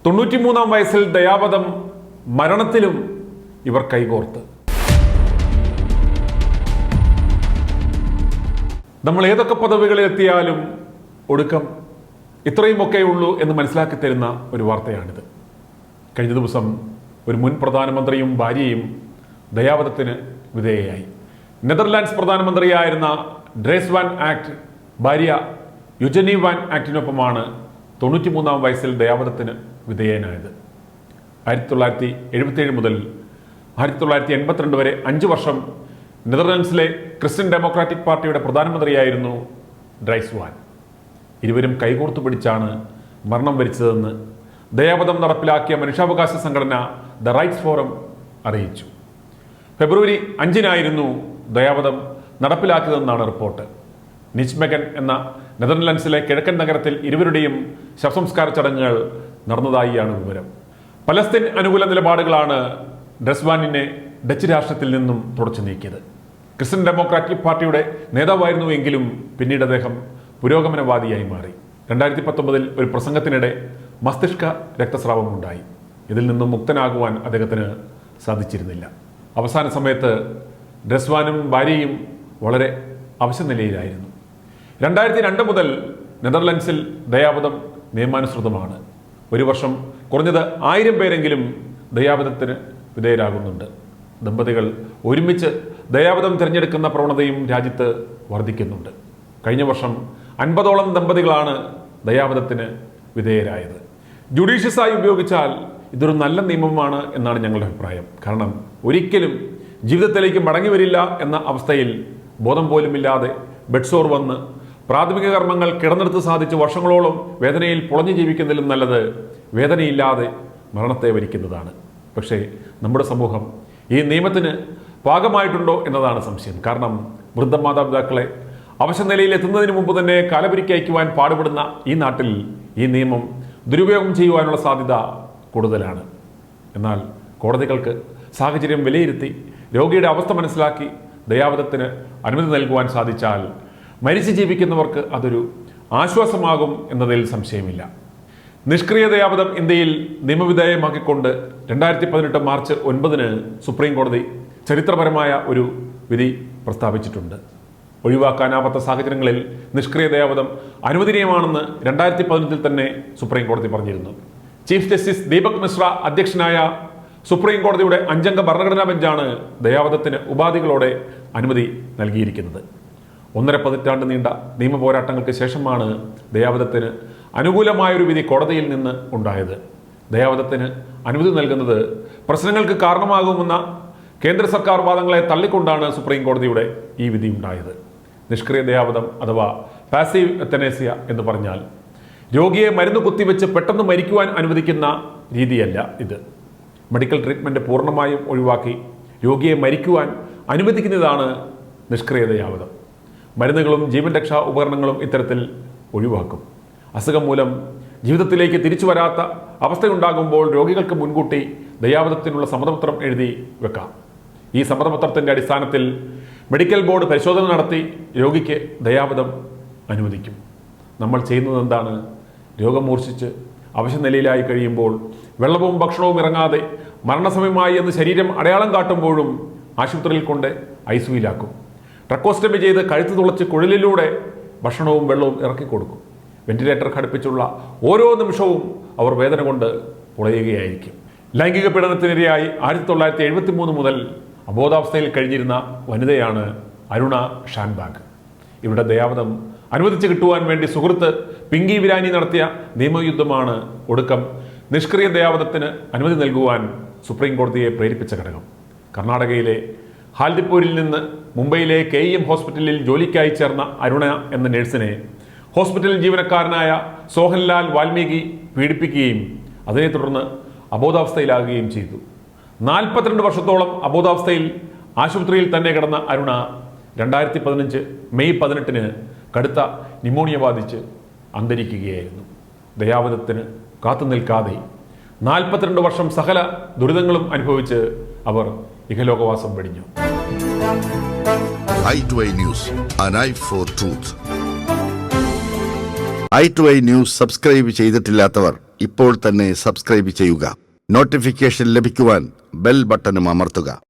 93-ാം വയസ്സിൽ ദയാവധം, മരണത്തിലും ഇവർ കൈകോർത്ത്. നമ്മൾ ഏതൊക്കെ പദവികളിൽ എത്തിയാലും ഒടുക്കം ഇത്രയുമൊക്കെ ഉള്ളൂ എന്ന് മനസ്സിലാക്കി തരുന്ന ഒരു വാർത്തയാണിത്. കഴിഞ്ഞ ദിവസം ഒരു മുൻ പ്രധാനമന്ത്രിയും ഭാര്യയും ദയാവധത്തിന് വിധേയയായി. നെതർലാൻഡ്സ് പ്രധാനമന്ത്രിയായിരുന്ന ഡ്രേസ് വാൻ ആക്ട് ഭാര്യ യുജനി വാൻ ആക്ടിനൊപ്പമാണ് 93-ാം വയസ്സിൽ ദയാവധത്തിന് വിധേയനായത്. 1977 മുതൽ 1982 വരെ 5 വർഷം നെതർലാൻഡ്സിലെ ക്രിസ്ത്യൻ ഡെമോക്രാറ്റിക് പാർട്ടിയുടെ പ്രധാനമന്ത്രിയായിരുന്നു ഡ്രേസ് വാൻ. ഇരുവരും കൈകോർത്തു പിടിച്ചാണ് മരണം വരിച്ചതെന്ന് ദയാവധം നടപ്പിലാക്കിയ മനുഷ്യാവകാശ സംഘടന ദ റൈറ്റ്സ് ഫോറം അറിയിച്ചു. ഫെബ്രുവരി 5-നായിരുന്നു ദയാവധം നടപ്പിലാക്കിയതെന്നാണ് റിപ്പോർട്ട്. നിച്ച്മെഗൻ എന്ന നെതർലാൻഡ്സിലെ കിഴക്കൻ നഗരത്തിൽ ഇരുവരുടെയും ശവസംസ്കാര ചടങ്ങുകൾ നടന്നതായിയാണ് വിവരം. പലസ്തീൻ അനുകൂല നിലപാടുകളാണ് ഡ്രസ്വാനിനെ ഡച്ച് രാഷ്ട്രത്തിൽ നിന്നും തുടച്ചു നീക്കിയത്. ക്രിസ്ത്യൻ ഡെമോക്രാറ്റിക് പാർട്ടിയുടെ നേതാവായിരുന്നുവെങ്കിലും പിന്നീട് അദ്ദേഹം പുരോഗമനവാദിയായി മാറി. 2019 ഒരു പ്രസംഗത്തിനിടെ മസ്തിഷ്ക രക്തസ്രാവം ഉണ്ടായി. ഇതിൽ നിന്നും മുക്തനാകുവാൻ അദ്ദേഹത്തിന് സാധിച്ചിരുന്നില്ല. അവസാന സമയത്ത് ഡ്രസ്വാനും ഭാര്യയും വളരെ അവശനിലയിലായിരുന്നു. 2002 മുതൽ നെതർലൻഡ്സിൽ ദയാവധം നിയമാനുസൃതമാണ്. ഒരു വർഷം കുറഞ്ഞത് 1000 പേരെങ്കിലും ദയാവധത്തിന് വിധേയരാകുന്നുണ്ട്. ദമ്പതികൾ ഒരുമിച്ച് ദയാവധം തിരഞ്ഞെടുക്കുന്ന പ്രവണതയും രാജ്യത്ത് വർദ്ധിക്കുന്നുണ്ട്. കഴിഞ്ഞ വർഷം 50ഓളം ദമ്പതികളാണ് ദയാവധത്തിന് വിധേയരായത്. ജുഡീഷ്യസായി ഉപയോഗിച്ചാൽ ഇതൊരു നല്ല നിയമമാണ് എന്നാണ് ഞങ്ങളുടെ അഭിപ്രായം. കാരണം ഒരിക്കലും ജീവിതത്തിലേക്ക് മടങ്ങി വരില്ല എന്ന അവസ്ഥയിൽ ബോധം പോലുമില്ലാതെ ബെഡ്സോർ വന്ന് പ്രാഥമിക കർമ്മങ്ങൾ കിടന്നെടുത്ത് സാധിച്ച് വർഷങ്ങളോളം വേദനയിൽ പൊളഞ്ഞു ജീവിക്കുന്നതിലും നല്ലത് വേദനയില്ലാതെ മരണത്തെ വരിക്കുന്നതാണ്. പക്ഷേ നമ്മുടെ സമൂഹം ഈ നിയമത്തിന് പാകമായിട്ടുണ്ടോ എന്നതാണ് സംശയം. കാരണം വൃദ്ധ മാതാപിതാക്കളെ അവശനിലയിൽ എത്തുന്നതിന് മുമ്പ് തന്നെ കാലപുരിക്ക് അയക്കുവാൻ പാടുപെടുന്ന ഈ നാട്ടിൽ ഈ നിയമം ദുരുപയോഗം ചെയ്യുവാനുള്ള സാധ്യത കൂടുതലാണ്. എന്നാൽ കോടതികൾക്ക് സാഹചര്യം വിലയിരുത്തി രോഗിയുടെ അവസ്ഥ മനസ്സിലാക്കി ദയാവധത്തിന് അനുമതി നൽകുവാൻ സാധിച്ചാൽ മരിച്ചു ജീവിക്കുന്നവർക്ക് അതൊരു ആശ്വാസമാകും എന്നതിൽ സംശയമില്ല. നിഷ്ക്രിയ ദയാവധം ഇന്ത്യയിൽ നിയമവിധേയമാക്കിക്കൊണ്ട് 2018 മാർച്ച് 9-ന് സുപ്രീം കോടതി ചരിത്രപരമായ ഒരു വിധി പ്രസ്താവിച്ചിട്ടുണ്ട്. ഒഴിവാക്കാനാവാത്ത സാഹചര്യങ്ങളിൽ നിഷ്ക്രിയ ദയാവധം അനുവദനീയമാണെന്ന് 2015 തന്നെ സുപ്രീം കോടതി പറഞ്ഞിരുന്നു. ചീഫ് ജസ്റ്റിസ് ദീപക് മിശ്ര അധ്യക്ഷനായ സുപ്രീം കോടതിയുടെ 5-അംഗ ഭരണഘടനാ ബെഞ്ചാണ് ദയാവധത്തിന് ഉപാധികളോടെ അനുമതി നൽകിയിരിക്കുന്നത്. 1.5 പതിറ്റാണ്ട് നീണ്ട നിയമ പോരാട്ടങ്ങൾക്ക് ശേഷമാണ് ദയാവധത്തിന് അനുകൂലമായൊരു വിധി കോടതിയിൽ നിന്ന് ഉണ്ടായത്. ദയാവധത്തിന് അനുമതി നൽകുന്നത് പ്രശ്നങ്ങൾക്ക് കാരണമാകുമെന്ന കേന്ദ്ര സർക്കാർ വാദങ്ങളെ തള്ളിക്കൊണ്ടാണ് സുപ്രീം കോടതിയുടെ ഈ വിധി ഉണ്ടായത്. നിഷ്ക്രിയ ദയാവധം അഥവാ പാസീവ് എത്തനേസിയ എന്ന് പറഞ്ഞാൽ രോഗിയെ മരുന്ന് കുത്തിവെച്ച് പെട്ടെന്ന് മരിക്കുവാൻ അനുവദിക്കുന്ന രീതിയല്ല ഇത്. മെഡിക്കൽ ട്രീറ്റ്മെൻറ്റ് പൂർണ്ണമായും ഒഴിവാക്കി രോഗിയെ മരിക്കുവാൻ അനുവദിക്കുന്നതാണ് നിഷ്ക്രിയ ദയാവധം. മരുന്നുകളും ജീവൻ രക്ഷാ ഉപകരണങ്ങളും ഇത്തരത്തിൽ ഒഴിവാക്കും. അസുഖം മൂലം ജീവിതത്തിലേക്ക് തിരിച്ചു വരാത്ത അവസ്ഥയുണ്ടാകുമ്പോൾ രോഗികൾക്ക് മുൻകൂട്ടി ദയാവധത്തിനുള്ള സമ്മതപത്രം എഴുതി വെക്കാം. ഈ സമ്മതപത്രത്തിൻ്റെ അടിസ്ഥാനത്തിൽ മെഡിക്കൽ ബോർഡ് പരിശോധന നടത്തി രോഗിക്ക് ദയാവധം അനുവദിക്കും. നമ്മൾ ചെയ്യുന്നത് എന്താണ്? രോഗം മൂർച്ഛിച്ച് അവശനിലയിലായി കഴിയുമ്പോൾ വെള്ളവും ഭക്ഷണവും ഇറങ്ങാതെ മരണസമയമായി എന്ന് ശരീരം അടയാളം കാട്ടുമ്പോഴും ആശുപത്രിയിൽ കൊണ്ട് ഐസിയുലാക്കും. ട്രക്കോസ്റ്റമി ചെയ്ത് കഴുത്ത് തുളച്ച് കുഴലിലൂടെ ഭക്ഷണവും വെള്ളവും ഇറക്കിക്കൊടുക്കും. വെന്റിലേറ്റർ ഘടിപ്പിച്ചുള്ള ഓരോ നിമിഷവും അവർ വേദന കൊണ്ട് പുളയുകയായിരിക്കും. ലൈംഗിക പീഡനത്തിനിരയായി 1973 മുതൽ അബോധാവസ്ഥയിൽ കഴിഞ്ഞിരുന്ന വനിതയാണ് അരുണ ഷാൻബാഗ്. ഇവിടെ ദയാവധം അനുവദിച്ചു കിട്ടുവാൻ വേണ്ടി സുഹൃത്ത് പിങ്കി വിരാനി നടത്തിയ നിയമയുദ്ധമാണ് ഒടുക്കം നിഷ്ക്രിയ ദയാവധത്തിന് അനുമതി നൽകുവാൻ സുപ്രീം കോടതിയെ പ്രേരിപ്പിച്ച ഘടകം. കർണാടകയിലെ ഹാൽദിപ്പൂരിൽ നിന്ന് മുംബൈയിലെ KEM ഹോസ്പിറ്റലിൽ ജോലിക്കായി ചേർന്ന അരുണ എന്ന നഴ്സിനെ ഹോസ്പിറ്റൽ ജീവനക്കാരനായ സോഹൻലാൽ വാൽമീകി പീഡിപ്പിക്കുകയും അതിനെ തുടർന്ന് അബോധാവസ്ഥയിലാകുകയും ചെയ്തു. 42 വർഷത്തോളം അബോധാവസ്ഥയിൽ ആശുപത്രിയിൽ തന്നെ കിടന്ന അരുണ 2015 മെയ് 18-ന് കടുത്ത ന്യൂമോണിയ ബാധിച്ച് അന്തരിക്കുകയായിരുന്നു. ദയാവധത്തിന് കാത്തു നിൽക്കാതെ 42 വർഷം സകല ദുരിതങ്ങളും അനുഭവിച്ച് അവർ ഇഹലോകവാസം വെടിഞ്ഞു. i2i News, an eye for truth. i2i News subscribe ചെയ്തിട്ടില്ലാത്തവർ ഇപ്പോൾ തന്നെ സബ്സ്ക്രൈബ് ചെയ്യുക. നോട്ടിഫിക്കേഷൻ ലഭിക്കുവാൻ ബെൽ ബട്ടണും അമർത്തുക.